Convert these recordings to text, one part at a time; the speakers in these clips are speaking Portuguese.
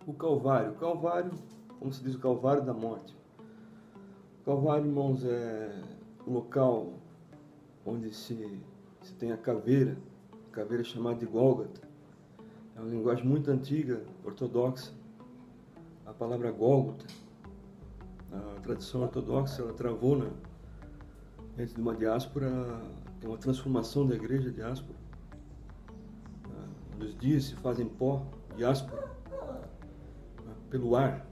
O Calvário, como se diz, o Calvário da morte. O Calvário, irmãos, é o local onde se tem a caveira chamada de Gólgota. É uma linguagem muito antiga, ortodoxa. A palavra Gólgota, a tradição ortodoxa, ela travou dentro de uma diáspora, é uma transformação da igreja diáspora. Os dias se fazem pó, diáspora, pelo ar.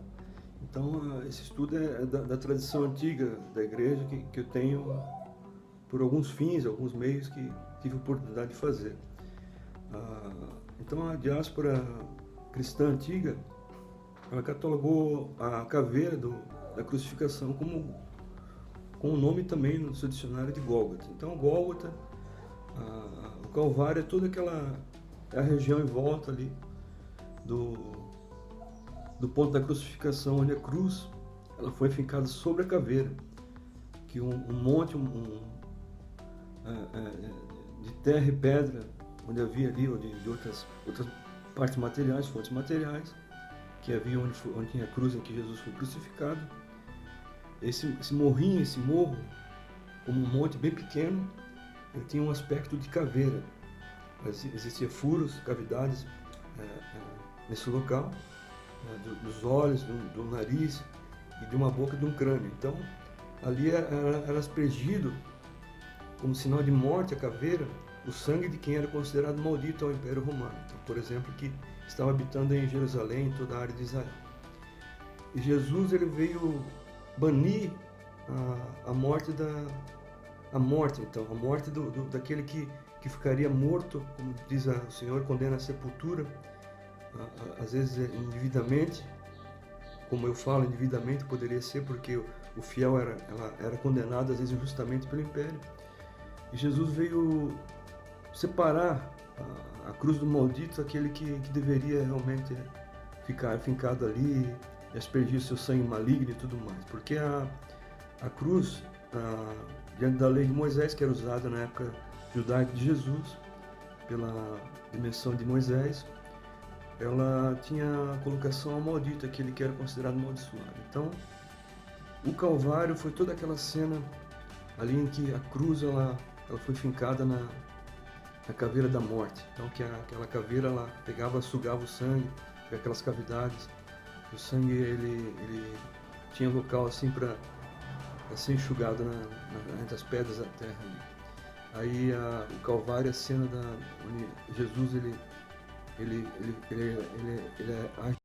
Então, esse estudo é da tradição antiga da igreja que eu tenho, por alguns fins, alguns meios que tive a oportunidade de fazer. Então, a diáspora cristã antiga, ela catalogou a caveira da crucificação com o nome também no seu dicionário de Gólgota. Então, Gólgota, o Calvário é toda a região em volta ali do ponto da crucificação, onde a cruz ela foi fincada sobre a caveira, que um monte de terra e pedra, onde havia ali, ou de outras partes materiais, fontes materiais, que havia onde tinha a cruz em que Jesus foi crucificado. Esse morrinho, esse morro, como um monte bem pequeno, ele tinha um aspecto de caveira. Existiam furos, cavidades nesse local, dos olhos, do nariz e de uma boca e de um crânio. Então, ali era aspergido, como sinal de morte, a caveira, o sangue de quem era considerado maldito ao Império Romano. Então, por exemplo, que estava habitando em Jerusalém, em toda a área de Israel. E Jesus, ele veio banir a morte então, a morte daquele que ficaria morto, como diz o Senhor, condena a sepultura, às vezes indevidamente, como eu falo, indevidamente poderia ser, porque o fiel era condenado às vezes injustamente pelo império. E Jesus veio separar a cruz do maldito, aquele que deveria realmente ficar fincado ali e aspergir o seu sangue maligno e tudo mais. Porque a cruz, diante da lei de Moisés, que era usada na época judaica de Jesus, pela dimensão de Moisés, ela tinha a colocação ao maldito, aquele que era considerado amaldiçoado. Então, o Calvário foi toda aquela cena ali em que a cruz ela foi fincada na caveira da morte. Então, que aquela caveira ela pegava, sugava o sangue, aquelas cavidades. O sangue ele tinha local assim para ser enxugado entre as pedras da terra. Aí o Calvário, a cena onde Jesus ele